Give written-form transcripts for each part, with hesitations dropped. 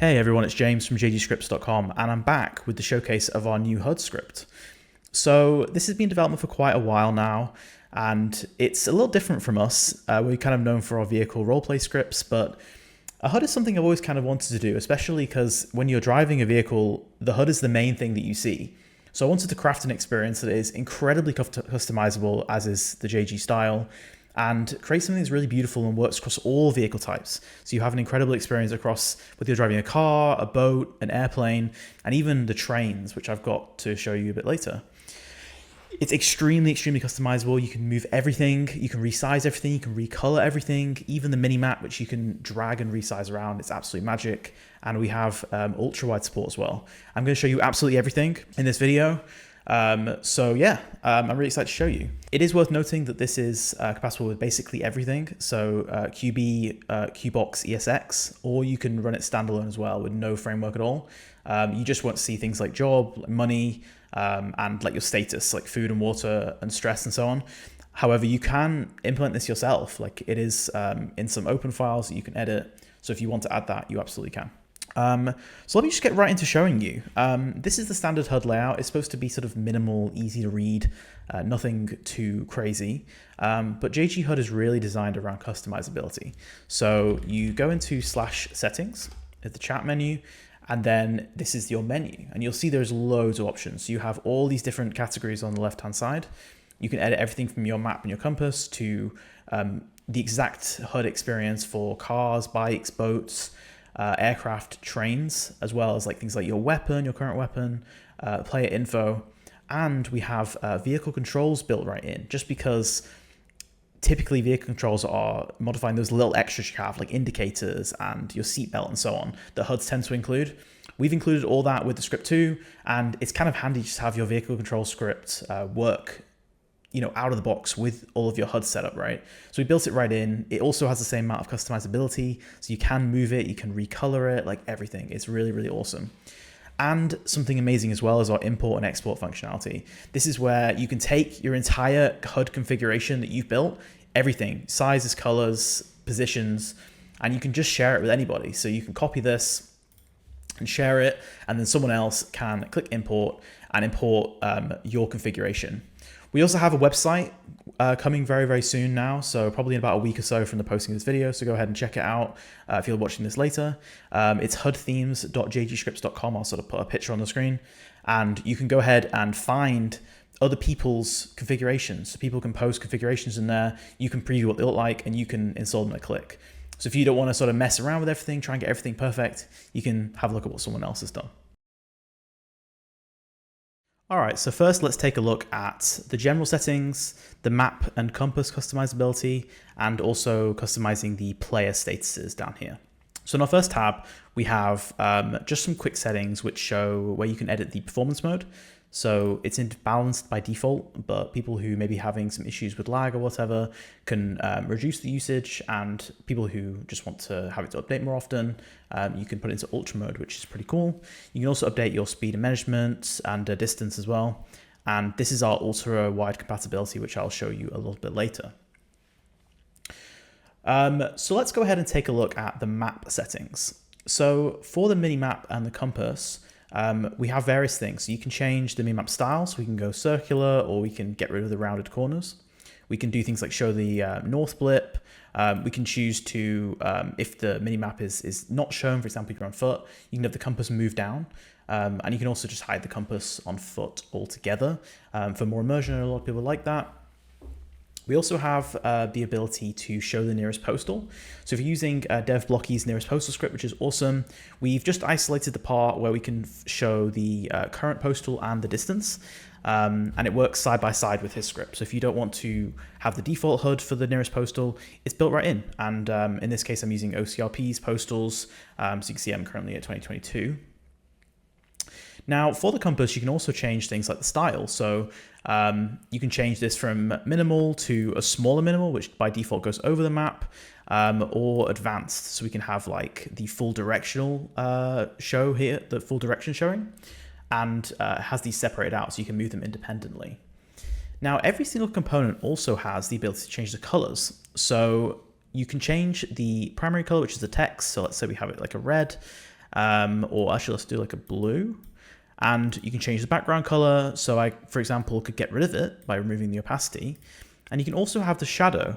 Hey everyone, it's James from jgscripts.com and I'm back with the showcase of our new HUD script. So this has been in development for quite a while now and it's a little different from us. We're kind of known for our vehicle roleplay scripts, but a HUD is something I've always kind of wanted to do, especially because when you're driving a vehicle, the HUD is the main thing that you see. So I wanted to craft an experience that is incredibly customizable, as is the JG style, and create something that's really beautiful and works across all vehicle types. So you have an incredible experience across whether you're driving a car, a boat, an airplane, and even the trains, which I've got to show you a bit later. It's extremely customizable. You can move everything, you can resize everything, you can recolor everything, even the Minimap, which you can drag and resize around. It's absolutely magic. And we have Ultrawide Support as well. I'm going to show you absolutely everything in this video. I'm really excited to show you. It is worth noting that this is compatible with basically everything. So Qbox, ESX, or you can run it standalone as well with no framework at all. You just won't see things like job, money, and like your status, like food and water and stress and so on. However, you can implement this yourself. Like it is in some open files that you can edit. So if you want to add that, you absolutely can. So let me just get right into showing you. This is the standard HUD layout. It's supposed to be sort of minimal, easy to read, nothing too crazy. But JG HUD is really designed around customizability. So you go into /settings at the chat menu, and then this is your menu. And you'll see there's loads of options. So you have all these different categories on the left-hand side. You can edit everything from your map and your compass to the exact HUD experience for cars, bikes, boats, aircraft, trains, as well as like things like your weapon, your current weapon, player info, and we have vehicle controls built right in, just because typically vehicle controls are modifying those little extras you have, like indicators and your seatbelt and so on, that HUDs tend to include. We've included all that with the script too, and it's kind of handy just to have your vehicle control script work out of the box with all of your HUD setup, right? So we built it right in. It also has the same amount of customizability, so you can move it, you can recolor it, like everything. It's really, really awesome. And something amazing as well is our import and export functionality. This is where you can take your entire HUD configuration that you've built, everything, sizes, colors, positions, and you can just share it with anybody. So you can copy this and share it, and then someone else can click import and import your configuration. We also have a website coming very, very soon now, so probably in about a week or so from the posting of this video, so go ahead and check it out if you're watching this later. It's hudthemes.jgscripts.com. I'll sort of put a picture on the screen, and you can go ahead and find other people's configurations. So people can post configurations in there, you can preview what they look like, and you can install them in a click. So if you don't want to sort of mess around with everything, try and get everything perfect, you can have a look at what someone else has done. All right, so first let's take a look at the general settings, the map and compass customizability, and also customizing the player statuses down here. So in our first tab, we have just some quick settings which show where you can edit the performance mode. So it's in balanced by default, but people who may be having some issues with lag or whatever can reduce the usage, and people who just want to have it to update more often, you can put it into ultra mode, which is pretty cool. You can also update your speed and management and distance as well. And this is our ultra wide compatibility, which I'll show you a little bit later. So let's go ahead and take a look at the map settings. So for the Minimap and the compass, we have various things. So you can change the Minimap style, so we can go circular, or we can get rid of the rounded corners. We can do things like show the north blip. We can choose to, if the Minimap is not shown, for example, if you're on foot, you can have the compass move down. And you can also just hide the compass on foot altogether. For more immersion, a lot of people like that. We also have the ability to show the nearest postal. So if you're using DevBlocky's nearest postal script, which is awesome, we've just isolated the part where we can show the current postal and the distance. And it works side by side with his script. So if you don't want to have the default HUD for the nearest postal, it's built right in. And in this case, I'm using OCRP's postals. So you can see I'm currently at 2022. Now for the compass, you can also change things like the style. So you can change this from minimal to a smaller minimal, which by default goes over the map, or advanced. So we can have like the full directional show here, the full direction showing, and has these separated out so you can move them independently. Now every single component also has the ability to change the colors. So you can change the primary color, which is the text. So let's say we have it like a red. or actually let's do like a blue. And you can change the background color. So I, for example, could get rid of it by removing the opacity. And you can also have the shadow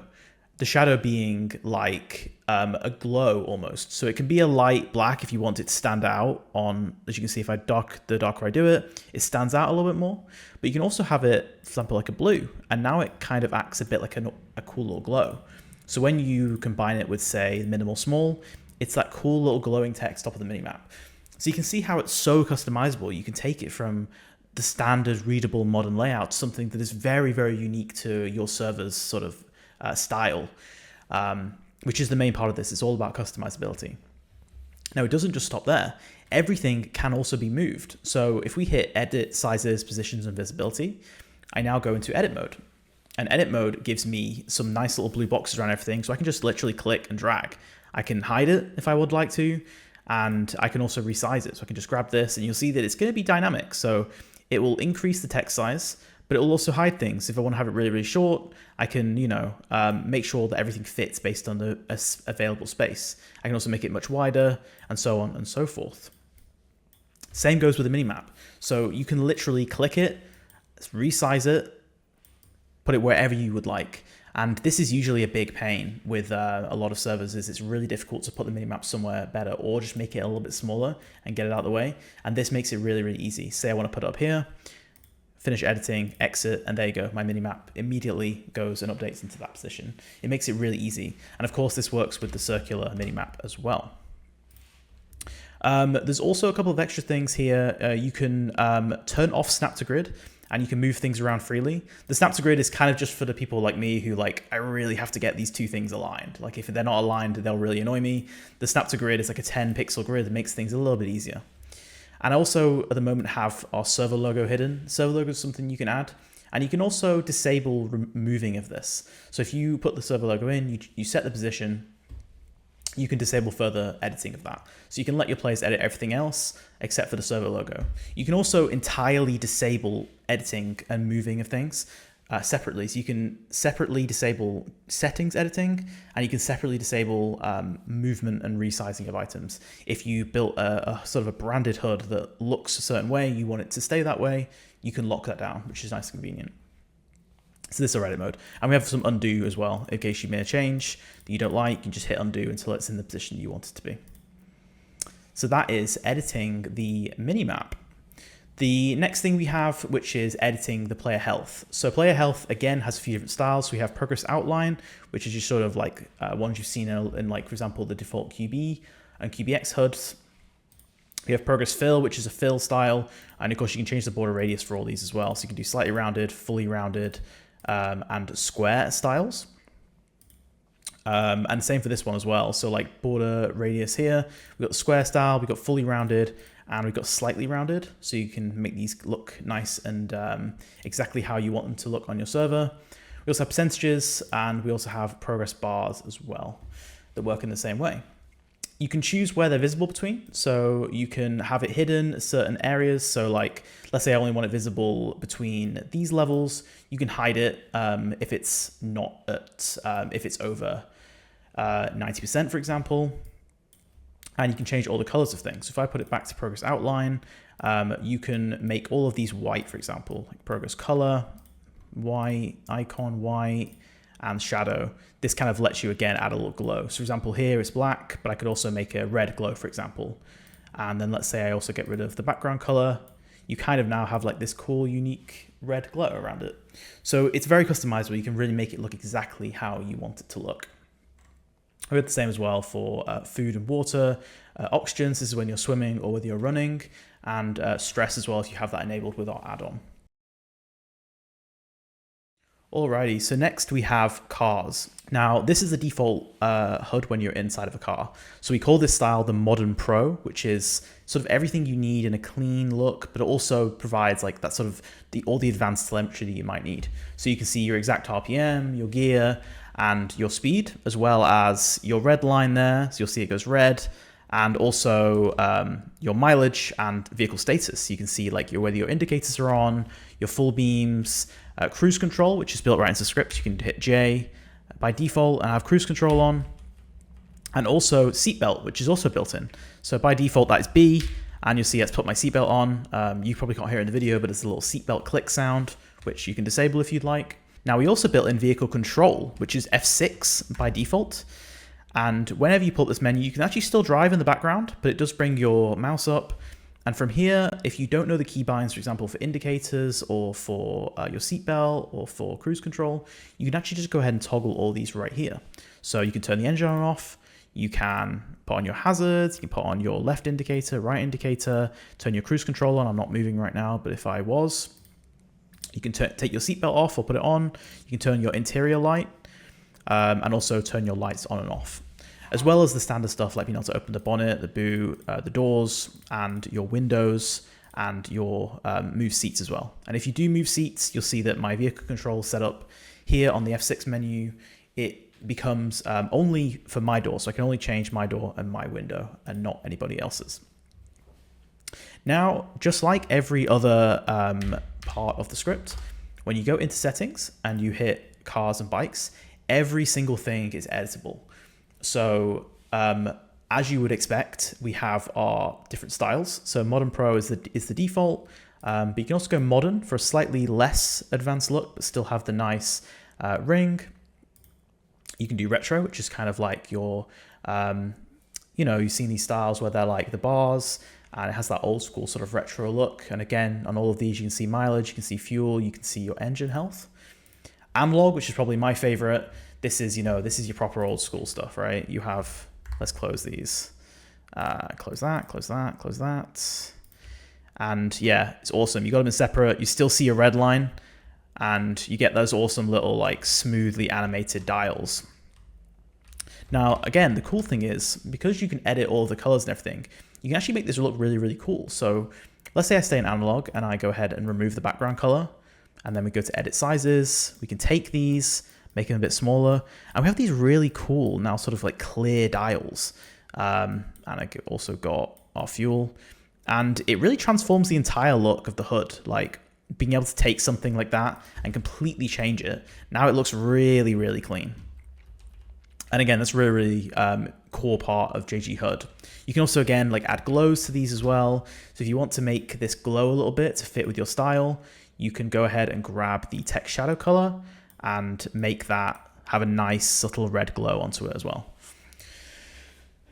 being like a glow almost. So it can be a light black if you want it to stand out on, as you can see, if the darker I do it, it stands out a little bit more. But you can also have it, for example, like a blue. And now it kind of acts a bit like a cool little glow. So when you combine it with, say, minimal small, it's that cool little glowing text top of the minimap. So you can see how it's so customizable. You can take it from the standard readable modern layout to something that is very, very unique to your server's sort of style, which is the main part of this. It's all about customizability. Now, it doesn't just stop there. Everything can also be moved. So if we hit edit, sizes, positions, and visibility, I now go into edit mode. And edit mode gives me some nice little blue boxes around everything. So I can just literally click and drag. I can hide it if I would like to. And I can also resize it. So I can just grab this and you'll see that it's going to be dynamic. So it will increase the text size, but it will also hide things. If I want to have it really, really short, I can, make sure that everything fits based on the available space. I can also make it much wider and so on and so forth. Same goes with the minimap. So you can literally click it, resize it, put it wherever you would like. And this is usually a big pain with a lot of servers, is it's really difficult to put the minimap somewhere better or just make it a little bit smaller and get it out of the way. And this makes it really, really easy. Say I want to put it up here, finish editing, exit, and there you go. My minimap immediately goes and updates into that position. It makes it really easy. And of course, this works with the circular minimap as well. There's also a couple of extra things here. You can turn off snap to grid, and you can move things around freely. The snap to grid is kind of just for the people like me who I really have to get these two things aligned. Like if they're not aligned, they'll really annoy me. The snap to grid is like a 10 pixel grid that makes things a little bit easier. And I also at the moment have our server logo hidden. Server logo is something you can add. And you can also disable removing of this. So if you put the server logo in, you set the position, you can disable further editing of that. So you can let your players edit everything else except for the server logo. You can also entirely disable editing and moving of things separately. So you can separately disable settings editing, and you can separately disable movement and resizing of items. If you built a sort of a branded HUD that looks a certain way, you want it to stay that way, you can lock that down, which is nice and convenient. So this is our edit mode. And we have some undo as well. In case you made a change that you don't like, you can just hit undo until it's in the position you want it to be. So that is editing the minimap. The next thing we have, which is editing the player health. So player health, again, has a few different styles. So we have progress outline, which is just sort of like ones you've seen in like, for example, the default QB and QBX HUDs. We have progress fill, which is a fill style. And of course, you can change the border radius for all these as well. So you can do slightly rounded, fully rounded, and square styles. And same for this one as well. So like border radius here, we've got the square style, we've got fully rounded, and we've got slightly rounded. So you can make these look nice and exactly how you want them to look on your server. We also have percentages, and we also have progress bars as well that work in the same way. You can choose where they're visible between. So you can have it hidden certain areas. So like, let's say I only want it visible between these levels. You can hide it if it's not at, if it's over 90%, for example. And you can change all the colors of things. So if I put it back to progress outline, you can make all of these white, for example, like progress color, white, icon white, and shadow. This kind of lets you, again, add a little glow. So for example, here it's black, but I could also make a red glow, for example. And then let's say I also get rid of the background color. You kind of now have like this cool, unique red glow around it. So it's very customizable. You can really make it look exactly how you want it to look. We have the same as well for food and water, oxygen, this is when you're swimming or whether you're running, and stress as well if you have that enabled with our add-on. Alrighty, so next we have cars. Now this is the default HUD when you're inside of a car. So we call this style the Modern Pro, which is sort of everything you need in a clean look, but it also provides like that sort of all the advanced telemetry that you might need. So you can see your exact RPM, your gear, and your speed, as well as your red line there. So you'll see it goes red, and also your mileage and vehicle status. So you can see like whether your indicators are on, your full beams, cruise control, which is built right into the script. You can hit J by default and have cruise control on. and also seatbelt, which is also built in. So by default, that is B, and you'll see it's put my seatbelt on. You probably can't hear it in the video, but it's a little seatbelt click sound, which you can disable if you'd like. Now we also built in vehicle control, which is F6 by default. And whenever you pull up this menu, you can actually still drive in the background, but it does bring your mouse up. And from here, if you don't know the keybinds, for example, for indicators or for your seatbelt or for cruise control, you can actually just go ahead and toggle all these right here. So you can turn the engine on and off, you can put on your hazards, you can put on your left indicator, right indicator, turn your cruise control on. I'm not moving right now, but if I was, you can take your seatbelt off or put it on. You can turn your interior light and also turn your lights on and off, as well as the standard stuff like being able to open the bonnet, the boot, the doors, and your windows, and your move seats as well. And if you do move seats, you'll see that my vehicle control set up here on the F6 menu, it becomes only for my door. So I can only change my door and my window and not anybody else's. Now, just like every other part of the script, when you go into settings and you hit cars and bikes, every single thing is editable. So as you would expect, we have our different styles. So Modern Pro is the default, but you can also go Modern for a slightly less advanced look, but still have the nice ring. You can do Retro, which is kind of like your, you've seen these styles where they're like the bars, and it has that old school sort of retro look. And again, on all of these, you can see mileage, you can see fuel, you can see your engine health. Analog, which is probably my favorite. This is your proper old school stuff, right? You have, let's close these. Close that, close that, close that. And yeah, it's awesome. You got them in separate. You still see a red line, and you get those awesome little like smoothly animated dials. Now, again, the cool thing is, because you can edit all of the colors and everything, you can actually make this look really, really cool. So let's say I stay in analog and I go ahead and remove the background color, and then we go to edit sizes. We can take these, make them a bit smaller, and we have these really cool now sort of like clear dials. And I also got our fuel, and it really transforms the entire look of the HUD. Like being able to take something like that and completely change it. Now it looks really, really clean. And again, that's really, really core part of JG HUD. You can also, again, like add glows to these as well. So if you want to make this glow a little bit to fit with your style, you can go ahead and grab the text shadow color and make that have a nice subtle red glow onto it as well.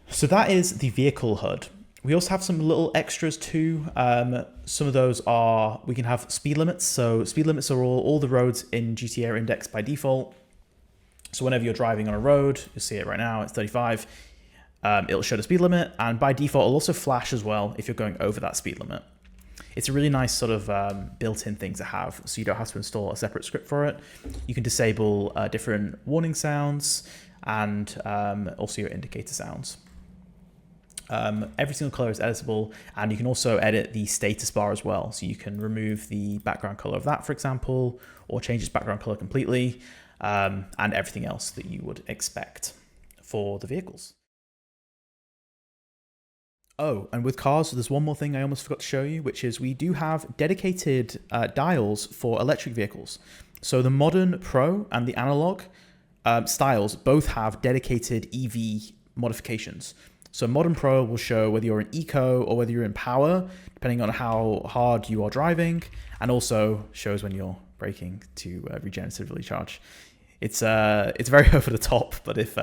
So that is the vehicle HUD. We also have some little extras too. Some of those are, we can have speed limits. So speed limits are all the roads in GTA are indexed by default. So whenever you're driving on a road, you'll see it right now, it's 35. It'll show the speed limit, and by default, it'll also flash as well if you're going over that speed limit. It's a really nice sort of built-in thing to have, so you don't have to install a separate script for it. You can disable different warning sounds and also your indicator sounds. Every single color is editable, and you can also edit the status bar as well. So you can remove the background color of that, for example, or change its background color completely, and everything else that you would expect for the vehicles. Oh, and with cars, there's one more thing I almost forgot to show you, which is we do have dedicated dials for electric vehicles. So the Modern Pro and the Analog styles both have dedicated EV modifications. So Modern Pro will show whether you're in Eco or whether you're in Power, depending on how hard you are driving, and also shows when you're braking to regeneratively charge. It's very over the top, but if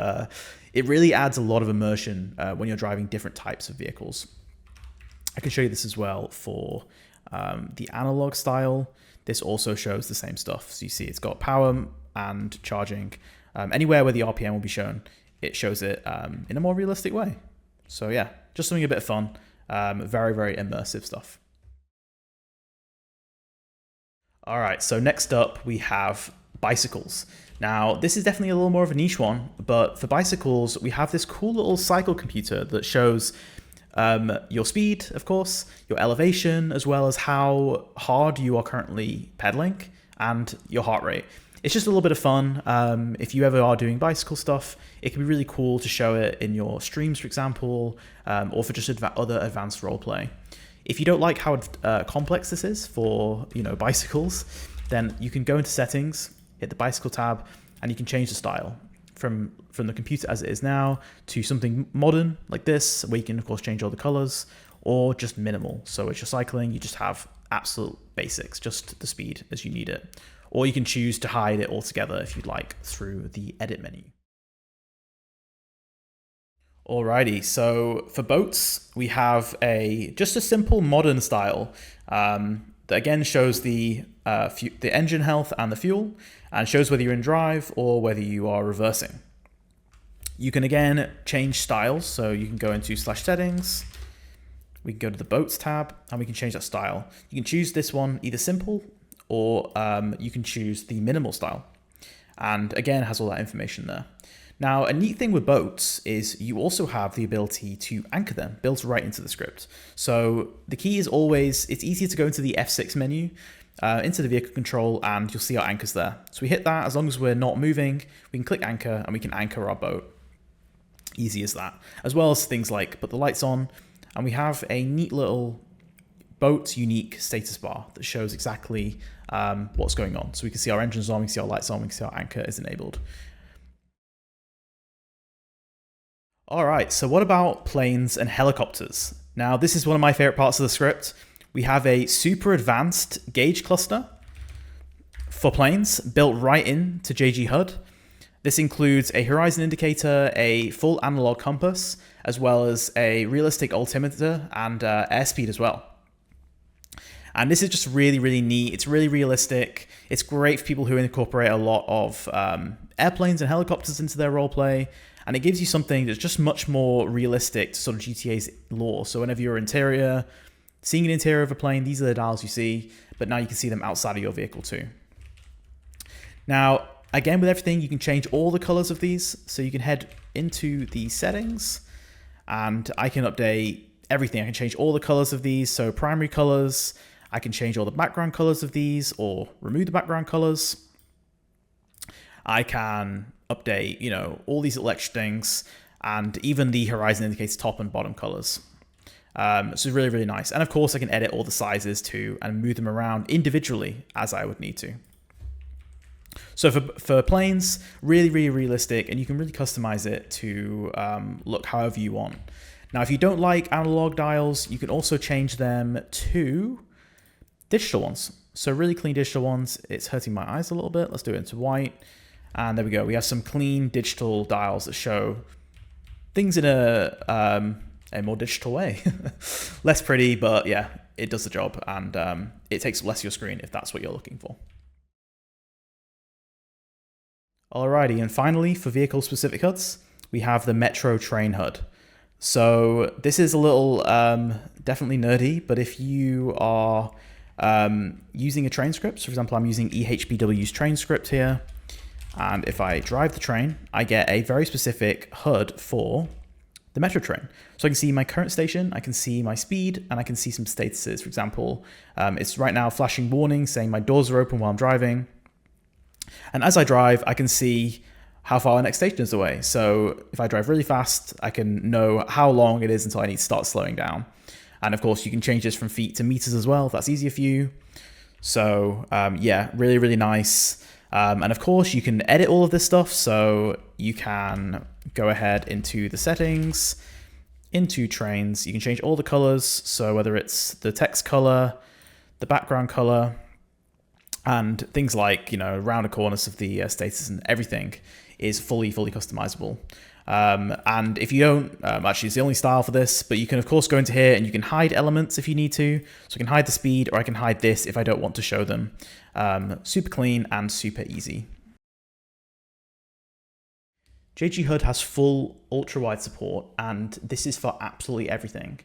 it really adds a lot of immersion when you're driving different types of vehicles. I can show you this as well for the analog style. This also shows the same stuff. So you see it's got power and charging. Anywhere where the RPM will be shown, it shows it in a more realistic way. So yeah, just something a bit fun. Very, very immersive stuff. All right, so next up we have bicycles. Now, this is definitely a little more of a niche one, but for bicycles, we have this cool little cycle computer that shows your speed, of course, your elevation, as well as how hard you are currently pedaling and your heart rate. It's just a little bit of fun. If you ever are doing bicycle stuff, it can be really cool to show it in your streams, for example, or for just other advanced roleplay. If you don't like how complex this is for bicycles, then you can go into settings, hit the bicycle tab, and you can change the style. from the computer as it is now to something modern like this, where you can of course change all the colors, or just minimal. So it's your cycling, you just have absolute basics, just the speed as you need it. Or you can choose to hide it altogether if you'd like through the edit menu. Alrighty, so for boats, we have just a simple modern style that again shows the engine health and the fuel, and shows whether you're in drive or whether you are reversing. You can again change styles, so you can go into /settings, we can go to the boats tab, and we can change that style. You can choose this one either simple, or you can choose the minimal style. And again, it has all that information there. Now, a neat thing with boats is you also have the ability to anchor them built right into the script. So the key is always, it's easier to go into the F6 menu, into the vehicle control, and you'll see our anchors there. So we hit that, as long as we're not moving, we can click anchor and we can anchor our boat. Easy as that. As well as things like put the lights on, and we have a neat little boat unique status bar that shows exactly what's going on. So we can see our engines on, we can see our lights on, we can see our anchor is enabled. All right, so what about planes and helicopters? Now, this is one of my favorite parts of the script. We have a super advanced gauge cluster for planes built right into JG HUD. This includes a horizon indicator, a full analog compass, as well as a realistic altimeter and airspeed as well. And this is just really, really neat. It's really realistic. It's great for people who incorporate a lot of airplanes and helicopters into their roleplay. And it gives you something that's just much more realistic to sort of GTA's lore. So whenever you're interior, seeing an interior of a plane, these are the dials you see, but now you can see them outside of your vehicle too. Now, again, with everything, you can change all the colors of these. So you can head into the settings and I can update everything. I can change all the colors of these. So primary colors, I can change all the background colors of these or remove the background colors. I can update, all these little extra things, and even the horizon indicates top and bottom colors. So it's really, really nice. And of course, I can edit all the sizes too and move them around individually as I would need to. So for planes, really, really realistic, and you can really customize it to look however you want. Now, if you don't like analog dials, you can also change them to digital ones. So really clean digital ones. It's hurting my eyes a little bit. Let's do it into white. And there we go. We have some clean digital dials that show things in a more digital way. Less pretty, but yeah, it does the job. And it takes less of your screen if that's what you're looking for. Alrighty, and finally, for vehicle-specific HUDs, we have the Metro Train HUD. So this is a little definitely nerdy, but if you are using a train script, so for example, I'm using EHBW's train script here, and if I drive the train, I get a very specific HUD for the Metro train. So I can see my current station, I can see my speed, and I can see some statuses. For example, it's right now flashing warning saying my doors are open while I'm driving. And as I drive, I can see how far our next station is away. So if I drive really fast, I can know how long it is until I need to start slowing down. And of course, you can change this from feet to meters as well, if that's easier for you. So yeah, really, really nice. And of course, you can edit all of this stuff. So you can go ahead into the settings, into trains. You can change all the colors. So whether it's the text color, the background color, and things like, round the corners of the status and everything is fully customizable. And if you don't, actually it's the only style for this, but you can of course go into here and you can hide elements if you need to. So I can hide the speed, or I can hide this if I don't want to show them. Super clean and super easy. JG HUD has full ultra-wide support, and this is for absolutely everything.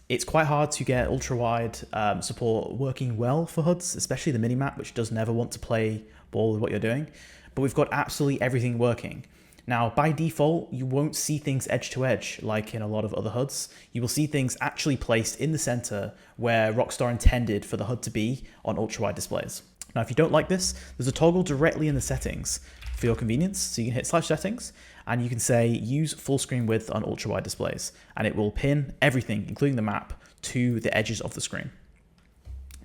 It's quite hard to get ultra-wide support working well for HUDs, especially the Minimap, which does never want to play ball with what you're doing. But we've got absolutely everything working. Now, by default, you won't see things edge to edge like in a lot of other HUDs. You will see things actually placed in the center where Rockstar intended for the HUD to be on ultra-wide displays. Now, if you don't like this, there's a toggle directly in the settings for your convenience. So you can hit /settings and you can say use full screen width on ultra-wide displays, and it will pin everything, including the map, to the edges of the screen.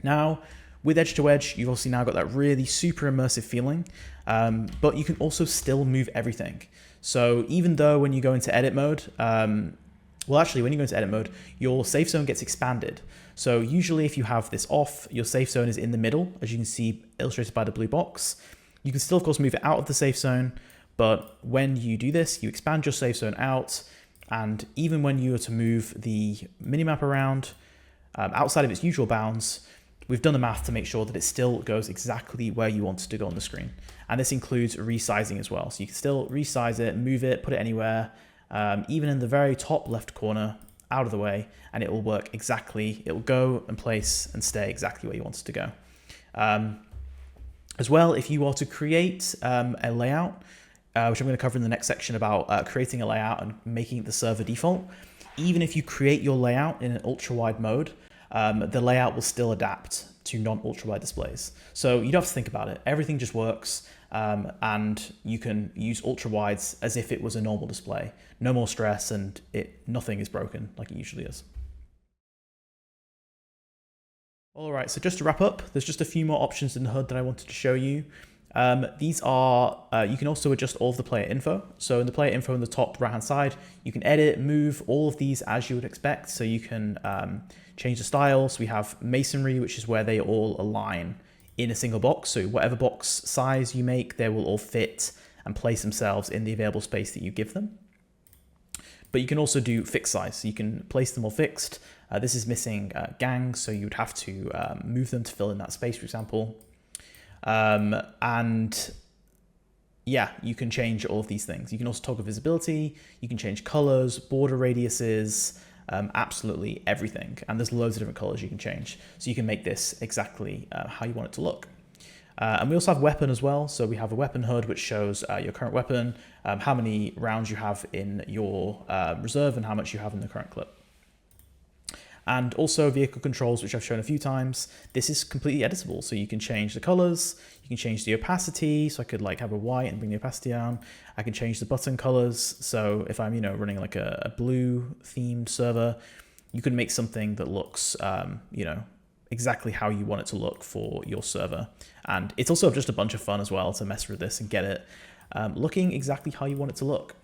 Now, With edge to edge, you've obviously now got that really super immersive feeling, but you can also still move everything. So even though when you go into edit mode, well, actually, when you go into edit mode, your safe zone gets expanded. So usually if you have this off, your safe zone is in the middle, as you can see illustrated by the blue box. You can still, of course, move it out of the safe zone, but when you do this, you expand your safe zone out, and even when you were to move the minimap around outside of its usual bounds, we've done the math to make sure that it still goes exactly where you want it to go on the screen. And this includes resizing as well. So you can still resize it, move it, put it anywhere, even in the very top left corner, out of the way, and it will work exactly. It will go and place and stay exactly where you want it to go. As well, if you are to create a layout, which I'm going to cover in the next section about creating a layout and making it the server default, even if you create your layout in an ultra-wide mode, the layout will still adapt to non-ultra-wide displays. So you don't have to think about it. Everything just works, and you can use ultra-wides as if it was a normal display. No more stress, and nothing is broken like it usually is. All right, so just to wrap up, there's just a few more options in the HUD that I wanted to show you. These are, you can also adjust all of the player info. So in the player info in the top right-hand side, you can edit, move all of these as you would expect. So you can change the styles. We have masonry, which is where they all align in a single box. So whatever box size you make, they will all fit and place themselves in the available space that you give them. But you can also do fixed size. So you can place them all fixed. This is missing gangs, so you would have to move them to fill in that space, for example. And yeah, you can change all of these things. You can also toggle visibility, you can change colors, border radiuses, absolutely everything. And there's loads of different colors you can change. So you can make this exactly how you want it to look. And we also have weapon as well. So we have a weapon HUD, which shows your current weapon, how many rounds you have in your reserve and how much you have in the current clip. And also vehicle controls, which I've shown a few times. This is completely editable. So you can change the colors, you can change the opacity. So I could like have a white and bring the opacity down. I can change the button colors. So if I'm, running like a blue themed server, you can make something that looks, exactly how you want it to look for your server. And it's also just a bunch of fun as well to mess with this and get it looking exactly how you want it to look.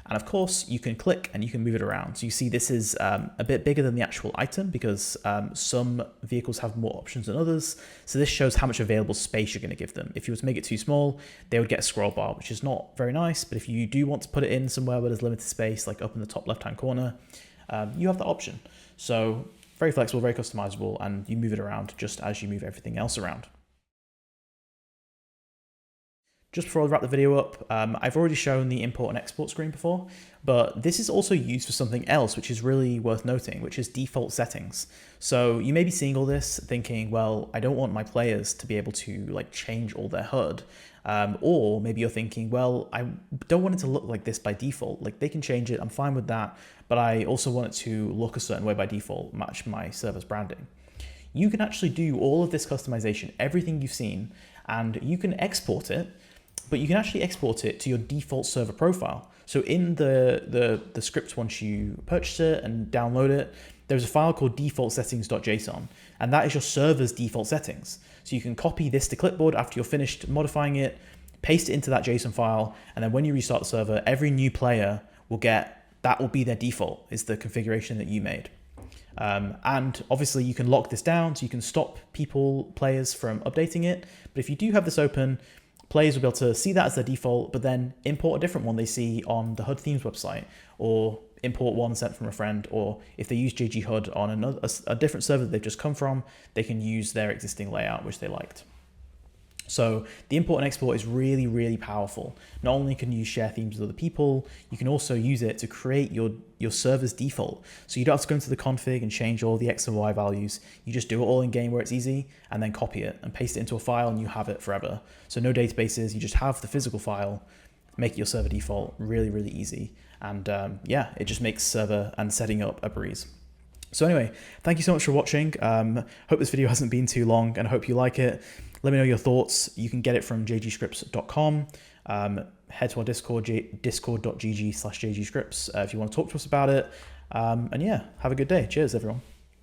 And of course, you can click and you can move it around. So you see this is a bit bigger than the actual item because some vehicles have more options than others. So this shows how much available space you're going to give them. If you were to make it too small, they would get a scroll bar, which is not very nice. But if you do want to put it in somewhere where there's limited space, like up in the top left-hand corner, you have that option. So very flexible, very customizable, and you move it around just as you move everything else around. Just before I wrap the video up, I've already shown the import and export screen before, but this is also used for something else, which is really worth noting, which is default settings. So you may be seeing all this thinking, well, I don't want my players to be able to like change all their HUD. Or maybe you're thinking, well, I don't want it to look like this by default. Like they can change it, I'm fine with that, but I also want it to look a certain way by default, match my server's branding. You can actually do all of this customization, everything you've seen, and you can export it, but you can actually export it to your default server profile. So in the script, once you purchase it and download it, there's a file called defaultsettings.json, and that is your server's default settings. So you can copy this to clipboard after you're finished modifying it, paste it into that JSON file, and then when you restart the server, every new player will get, that will be their default, is the configuration that you made. And obviously you can lock this down, so you can stop players from updating it. But if you do have this open, players will be able to see that as their default, but then import a different one they see on the HUD themes website, or import one sent from a friend, or if they use JG HUD on a different server that they've just come from, they can use their existing layout, which they liked. So the import and export is really, really powerful. Not only can you share themes with other people, you can also use it to create your server's default. So you don't have to go into the config and change all the X and Y values. You just do it all in game where it's easy, and then copy it and paste it into a file, and you have it forever. So no databases, you just have the physical file, make it your server default, really, really easy. And yeah, it just makes server and setting up a breeze. So anyway, thank you so much for watching. Hope this video hasn't been too long, and I hope you like it. Let me know your thoughts. You can get it from jgscripts.com. Head to our Discord, discord.gg/jgscripts if you want to talk to us about it. And yeah, have a good day. Cheers, everyone.